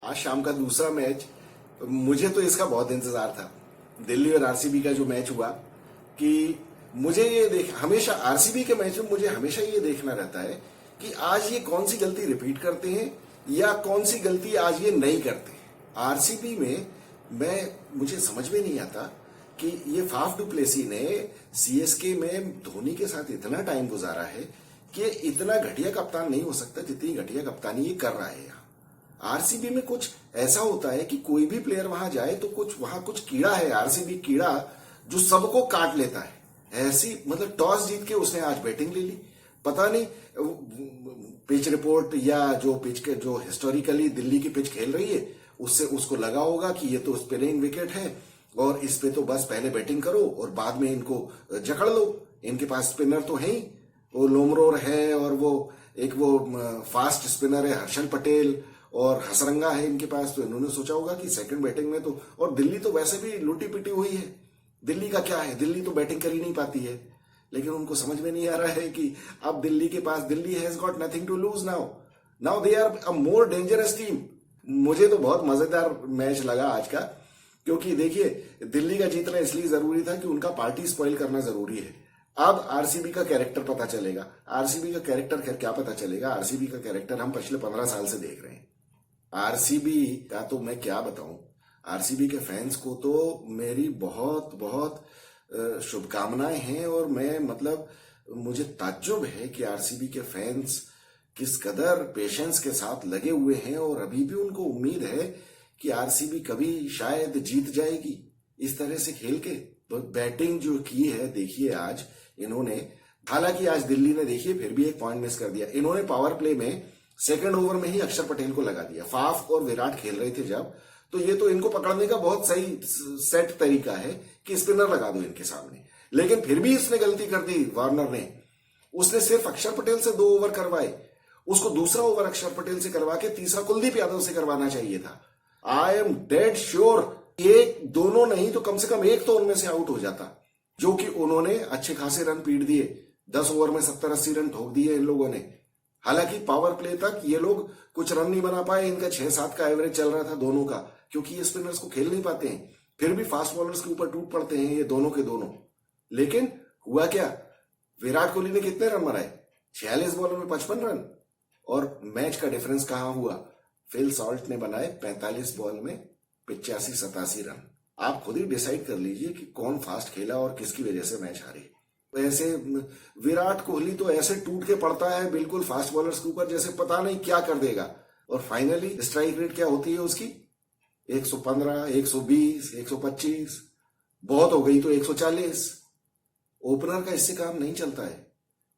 आज शाम का दूसरा मैच, मुझे तो इसका बहुत इंतजार था। दिल्ली और आरसीबी का जो मैच हुआ कि मुझे ये देख, हमेशा आरसीबी के मैच में मुझे हमेशा ये देखना रहता है कि आज ये कौन सी गलती रिपीट करते हैं या कौन सी गलती आज ये नहीं करते। आरसीबी में मुझे समझ में नहीं आता कि ये फाफ डु प्लेसी ने सीएसके में धोनी के साथ इतना टाइम गुजारा है कि इतना घटिया कप्तान नहीं हो सकता जितनी घटिया कप्तानी ये कर रहा है। यहाँ आरसीबी में कुछ ऐसा होता है कि कोई भी प्लेयर वहां जाए तो वहां कुछ कीड़ा है, आरसीबी कीड़ा जो सबको काट लेता है। ऐसी मतलब टॉस जीत के उसने आज बैटिंग ले ली। पता नहीं पिच रिपोर्ट या जो पिच के जो हिस्टोरिकली दिल्ली की पिच खेल रही है उससे उसको लगा होगा कि ये तो स्पिनिंग विकेट है और इस पे तो बस पहले बैटिंग करो और बाद में इनको जकड़ लो। इनके पास स्पिनर तो है ही, वो लोमरोर है और वो फास्ट स्पिनर है हर्षल पटेल और हसरंगा है इनके पास। तो इन्होंने सोचा होगा कि सेकंड बैटिंग में तो, और दिल्ली तो वैसे भी लूटी पिटी हुई है। दिल्ली का क्या है, दिल्ली तो बैटिंग कर ही नहीं पाती है। लेकिन उनको समझ में नहीं आ रहा है कि अब दिल्ली के पास, Delhi has got nothing to lose now they are a more dangerous team. मुझे तो बहुत मजेदार मैच लगा आज का, क्योंकि देखिए दिल्ली का जीतना इसलिए जरूरी था कि उनका पार्टी स्पॉइल करना जरूरी है। अब आरसीबी का कैरेक्टर पता चलेगा। आरसीबी का कैरेक्टर खैर क्या पता चलेगा, आरसीबी का कैरेक्टर हम पिछले 15 साल से देख रहे हैं। आरसीबी का तो मैं क्या बताऊं, आरसीबी के फैंस को तो मेरी बहुत बहुत शुभकामनाएं हैं। और मुझे ताज्जुब है कि आरसीबी के फैंस किस कदर पेशेंस के साथ लगे हुए हैं और अभी भी उनको उम्मीद है कि आरसीबी कभी शायद जीत जाएगी इस तरह से खेल के। तो बैटिंग जो की है देखिए आज इन्होंने, हालांकि आज दिल्ली ने देखिए फिर भी एक पॉइंट मिस कर दिया। इन्होंने पावर प्ले में सेकंड ओवर में ही अक्षर पटेल को लगा दिया। फाफ और विराट खेल रहे थे जब, तो ये तो इनको पकड़ने का बहुत सही सेट तरीका है कि स्पिनर लगा दो इनके सामने। लेकिन फिर भी इसने गलती कर दी वार्नर ने। उसने सिर्फ अक्षर पटेल से 2 ओवर करवाए, उसको दूसरा ओवर अक्षर पटेल से करवा के तीसरा कुलदीप यादव से करवाना चाहिए था। आई एम डेड श्योर एक दोनों नहीं तो कम से कम एक तो उनमें से आउट हो जाता, जो कि उन्होंने अच्छे खासे रन पीट दिए। 10 ओवर में 70-80 रन ठोक दिए इन लोगों ने। हालांकि पावर प्ले तक ये लोग कुछ रन नहीं बना पाए। इनका 6-7 का एवरेज चल रहा था दोनों का, क्योंकि ये स्पिनर्स को खेल नहीं पाते हैं। फिर भी फास्ट बॉलर्स के ऊपर टूट पड़ते हैं ये दोनों के दोनों। लेकिन हुआ क्या, विराट कोहली ने कितने रन बनाए, 46 बॉलों में 55 रन। और मैच का डिफरेंस कहां हुआ, फिल सॉल्ट ने बनाए 45 बॉल में 85-87 रन। आप खुद ही डिसाइड कर लीजिए कि कौन फास्ट खेला और किसकी वजह से मैच हारे। ऐसे विराट कोहली तो ऐसे टूट के पड़ता है बिल्कुल फास्ट बॉलर्स के ऊपर जैसे पता नहीं क्या कर देगा। और फाइनली स्ट्राइक रेट क्या होती है उसकी, 115, 120, 125, बहुत हो गई तो 140। ओपनर का इससे काम नहीं चलता है,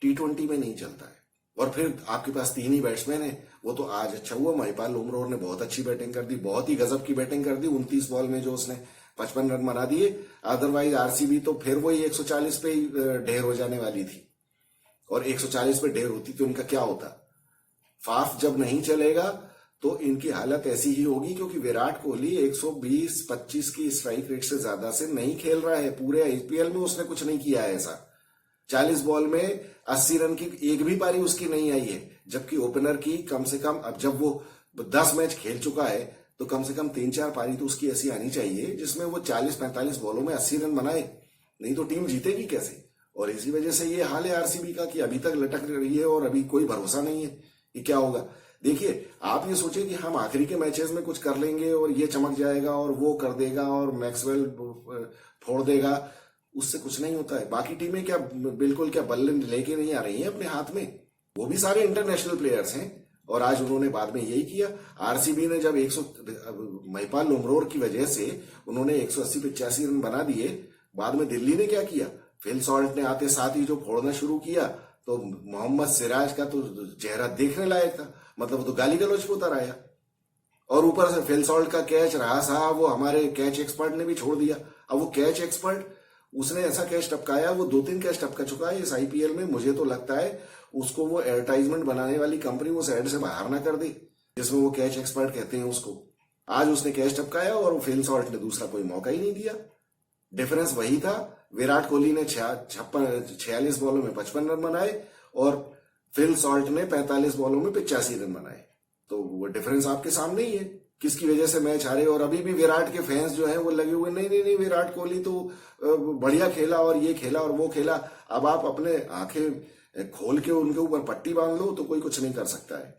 T20 में नहीं चलता है। और फिर आपके पास 3 ही बैट्समैन है। वो तो आज अच्छा हुआ, महिपाल लोमरोर ने बहुत अच्छी बैटिंग कर दी, बहुत ही गजब की बैटिंग कर दी। 29 बॉल में जो उसने 55 रन बना दिए। अदरवाइज आरसीबी तो फिर वही 140 पे ही ढेर हो जाने वाली थी। और 140 पे ढेर होती तो इनका क्या होता। फाफ जब नहीं चलेगा तो इनकी हालत ऐसी ही होगी, क्योंकि विराट कोहली 120-25 की स्ट्राइक रेट से ज्यादा से नहीं खेल रहा है। पूरे आईपीएल में उसने कुछ नहीं किया है ऐसा। 40 बॉल में 80 रन की एक भी पारी उसकी नहीं आई है, जबकि ओपनर की कम से कम, अब जब वो 10 मैच खेल चुका है तो कम से कम 3-4 पारी तो उसकी ऐसी आनी चाहिए जिसमें वो 40-45 बॉलों में 80 रन बनाए। नहीं तो टीम जीतेगी कैसे। और इसी वजह से ये हाल है आरसीबी का कि अभी तक लटक रही है और अभी कोई भरोसा नहीं है कि क्या होगा। देखिए आप ये सोचिए कि हम आखिरी के मैचेस में कुछ कर लेंगे और ये चमक जाएगा और वो कर देगा और मैक्सवेल फोड़ देगा, उससे कुछ नहीं होता है। बाकी टीमें क्या बिल्कुल क्या बल्ले लेके नहीं आ रही हैं अपने हाथ में, वो भी सारे इंटरनेशनल प्लेयर्स हैं। और आज उन्होंने बाद में यही किया। आरसीबी ने जब महिपाल लोमरोर की वजह से उन्होंने 180-85 रन बना दिए, बाद में दिल्ली ने क्या किया, फिल सॉल्ट ने आते साथ ही जो फोड़ना शुरू किया तो मोहम्मद सिराज का तो चेहरा देखने लायक था। मतलब वो तो गाली गलौज पे उतर आया। और ऊपर से फिल सॉल्ट का कैच रहा साहब, वो हमारे कैच एक्सपर्ट ने भी छोड़ दिया। अब वो कैच एक्सपर्ट, उसने ऐसा कैच टपकाया, वो 2-3 कैच टपका चुका है इस आईपीएल में। मुझे तो लगता है उसको वो एडवर्टाइजमेंट बनाने वाली कंपनी वो साइड से बाहर ना कर दे, जिसमें वो कैच एक्सपर्ट कहते हैं उसको। आज उसने कैच टपकाया और फिल सॉल्ट ने दूसरा कोई मौका ही नहीं दिया। डिफरेंस वही था, विराट कोहली ने 46 बॉलों में 55 रन बनाए और फिल सॉल्ट ने 45 बॉलों में 85 रन बनाए। तो वो डिफरेंस आपके सामने ही है। किसकी वजह से मैच हारे। और अभी भी विराट के फैंस जो हैं वो लगे हुए, नहीं नहीं नहीं, विराट कोहली तो बढ़िया खेला और ये खेला और वो खेला। अब आप अपने आंखें खोल के उनके ऊपर पट्टी बांध लो तो कोई कुछ नहीं कर सकता है।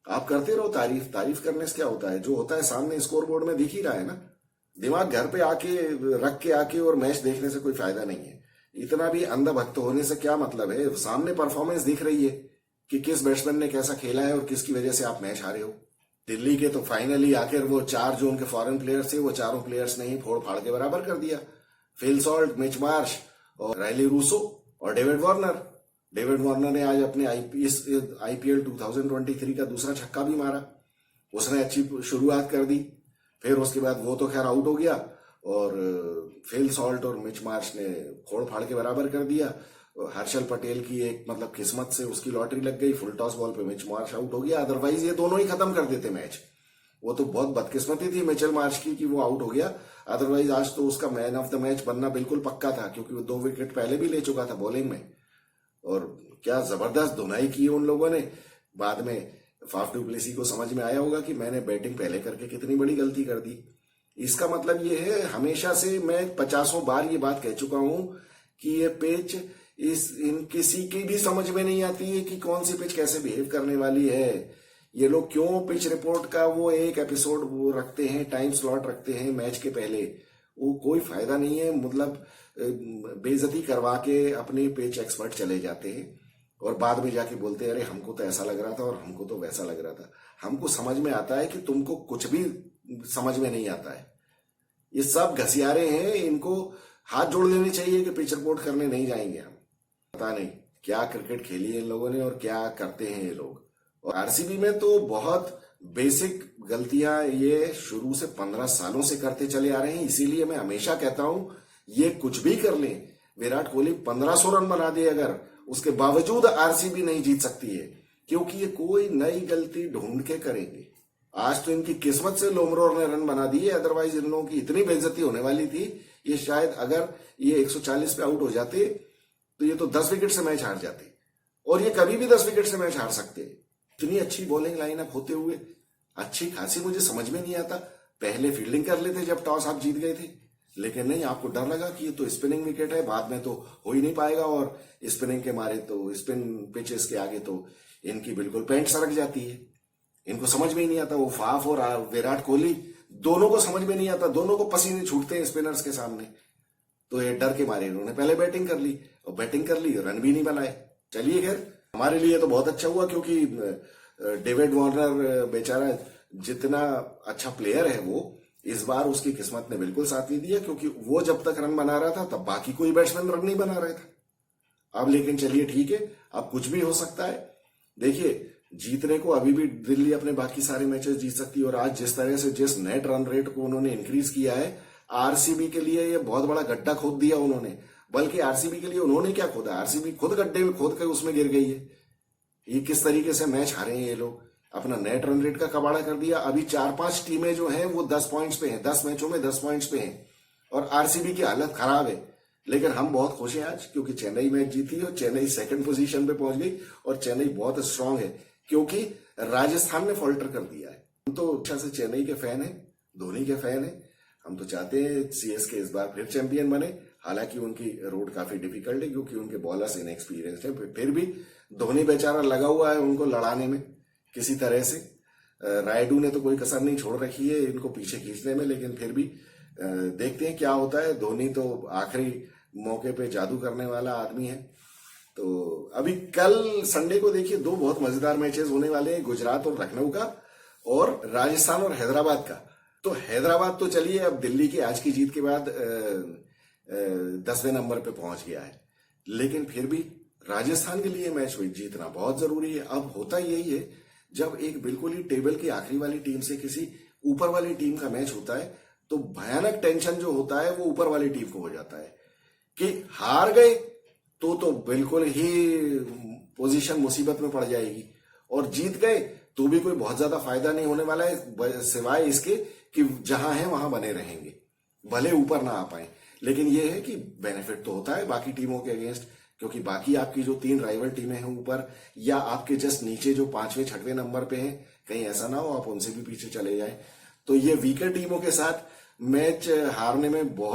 आप करते रहो तारीफ, तारीफ करने से क्या होता है, जो होता है सामने स्कोर बोर्ड में दिख ही रहा है ना। दिमाग घर पे आके रख के आके और मैच देखने से कोई फायदा नहीं है। इतना भी अंधभक्त होने से क्या मतलब है, सामने परफॉर्मेंस दिख रही है कि किस बैट्समैन ने कैसा खेला है और किसकी वजह से आप मैच हारे हो। दिल्ली के तो फाइनली आखिर वो 4 जो उनके फॉरेन प्लेयर्स थे वो चारों प्लेयर्स ने ही फोड़ फाड़ के बराबर कर दिया। फिल सॉल्ट, मिच मार्श और रायली रूसो और डेविड वार्नर। डेविड वार्नर ने आज अपने आईपीएल 2023 का दूसरा छक्का भी मारा। उसने अच्छी शुरुआत कर दी। फिर उसके बाद वो तो खैर आउट हो गया और फिल सॉल्ट और मिच मार्श ने फोड़ फाड़ के बराबर कर दिया। हर्षल पटेल की एक मतलब किस्मत से उसकी लॉटरी लग गई, फुल टॉस बॉल पे मिच मार्श आउट हो गया, अदरवाइज ये दोनों ही खत्म कर देते मैच। वो तो बहुत बदकिस्मती थी मिचेल मार्श की कि वो आउट हो गया, अदरवाइज आज तो उसका मैन ऑफ द मैच बनना बिल्कुल पक्का था, क्योंकि वो 2 विकेट पहले भी ले चुका था बॉलिंग में। और क्या जबरदस्त धुनाई की उन लोगों ने। बाद में फाफ डू प्लेसी को समझ में आया होगा कि मैंने बैटिंग पहले करके कितनी बड़ी गलती कर दी। इसका मतलब ये है, हमेशा से मैं 50 बार ये बात कह चुका हूं कि ये पिच किसी की भी समझ में नहीं आती है कि कौन सी पिच कैसे बिहेव करने वाली है। ये लोग क्यों पिच रिपोर्ट का वो एक एपिसोड वो रखते हैं, टाइम स्लॉट रखते हैं मैच के पहले, वो कोई फायदा नहीं है। मतलब बेइज्जती करवा के अपने पिच एक्सपर्ट चले जाते हैं और बाद में जाके बोलते हैं अरे हमको तो ऐसा लग रहा था और हमको तो वैसा लग रहा था। हमको समझ में आता है कि तुमको कुछ भी समझ में नहीं आता है। ये सब घसियारे हैं, इनको हाथ जोड़ लेने चाहिए कि पिच रिपोर्ट करने नहीं जाएंगे हम। पता नहीं क्या क्रिकेट खेली है इन लोगों ने और क्या करते हैं ये लोग। और आरसीबी में तो बहुत बेसिक गलतियां ये शुरू से 15 सालों से करते चले आ रहे हैं। इसीलिए मैं हमेशा कहता हूं ये कुछ भी कर ले, विराट कोहली 1500 रन बना दे अगर, उसके बावजूद आरसीबी नहीं जीत सकती है, क्योंकि ये कोई नई गलती ढूंढ के करेंगे। आज तो इनकी किस्मत से लोमरोर ने रन बना दिए, अदरवाइज इन लोगों की इतनी बेइज्जती होने वाली थी। ये शायद अगर ये 140 पे आउट हो जाते तो ये तो 10 विकेट से मैच हार जाते, और ये कभी भी 10 विकेट से मैच हार सकते। इतनी अच्छी बॉलिंग लाइनअप होते हुए अच्छी खासी मुझे समझ में नहीं आता। पहले फील्डिंग कर लेते जब टॉस आप जीत गए थे, लेकिन नहीं, आपको डर लगा कि ये तो स्पिनिंग विकेट है, बाद में तो हो ही नहीं पाएगा, और स्पिनिंग के मारे तो स्पिन पिचेस के आगे तो इनकी बिल्कुल पैंट सरक जाती है। इनको समझ में ही नहीं आता। वो फाफ और विराट कोहली दोनों को समझ में नहीं आता, दोनों को पसीने छूटते हैं स्पिनर्स के सामने। तो ये डर के मारे इन्होंने पहले बैटिंग कर ली, और बैटिंग कर ली, रन भी नहीं बनाए। चलिए खैर, हमारे लिए तो बहुत अच्छा हुआ, क्योंकि डेविड वार्नर बेचारा जितना अच्छा प्लेयर है वो, इस बार उसकी किस्मत ने बिल्कुल साथ नहीं दिया, क्योंकि वो जब तक रन बना रहा था तब बाकी कोई बैट्समैन रन नहीं बना रहे था। अब लेकिन चलिए ठीक है, अब कुछ भी हो सकता है। देखिए, जीतने को अभी भी दिल्ली अपने बाकी सारे मैचेस जीत सकती है, और आज जिस तरह से जिस नेट रन रेट को उन्होंने इंक्रीज किया है, आरसीबी के लिए ये बहुत बड़ा गड्ढा खोद दिया उन्होंने। बल्कि आरसीबी के लिए उन्होंने क्या खोदा, आरसीबी खुद गड्ढे में खोद कर उसमें गिर गई है। ये किस तरीके से मैच हारे हैं ये लोग, अपना नेट रन रेट का कबाड़ा कर दिया। अभी 4-5 टीमें जो हैं वो 10 पॉइंट्स पे हैं, 10 मैचों में 10 पॉइंट्स पे हैं, और आरसीबी की हालत खराब है। लेकिन हम बहुत खुश हैं आज, क्योंकि चेन्नई मैच जीती और चेन्नई 2nd पोजीशन पे पहुंच गई, और चेन्नई बहुत स्ट्रांग है, क्योंकि राजस्थान ने फॉल्टर कर दिया है। हम तो अच्छा से चेन्नई के फैन है, धोनी के फैन है। हम तो चाहते हैं सीएसके इस बार फिर चैंपियन बने। हालांकि उनकी रोड काफी डिफिकल्ट है, क्योंकि उनके बॉलर्स इनएक्सपीरियंस्ड है। फिर भी धोनी बेचारा लगा हुआ है उनको लड़ाने में किसी तरह से। रायडू ने तो कोई कसर नहीं छोड़ रखी है इनको पीछे खींचने में, लेकिन फिर भी देखते हैं क्या होता है। धोनी तो आखिरी मौके पे जादू करने वाला आदमी है। तो अभी कल संडे को देखिए 2 बहुत मजेदार मैचेस होने वाले हैं, गुजरात और लखनऊ का, और राजस्थान और हैदराबाद का। तो हैदराबाद तो चलिए अब दिल्ली की आज की जीत के बाद 10वें नंबर पे पहुंच गया है, लेकिन फिर भी राजस्थान के लिए मैच जीतना बहुत जरूरी है। अब होता यही है, जब एक बिल्कुल ही टेबल की आखिरी वाली टीम से किसी ऊपर वाली टीम का मैच होता है, तो भयानक टेंशन जो होता है वो ऊपर वाली टीम को हो जाता है कि हार गए तो बिल्कुल ही पोजीशन मुसीबत में पड़ जाएगी, और जीत गए तो भी कोई बहुत ज्यादा फायदा नहीं होने वाला है, सिवाय इसके कि जहां है वहां बने रहेंगे, भले ऊपर ना आ पाए। लेकिन यह है कि बेनिफिट तो होता है बाकी टीमों के अगेंस्ट, क्योंकि बाकी आपकी जो 3 राइवल टीमें हैं ऊपर, या आपके जस्ट नीचे जो 5वें 6वें नंबर पे हैं, कहीं ऐसा ना हो आप उनसे भी पीछे चले जाए। तो ये वीकर टीमों के साथ मैच हारने में बहुत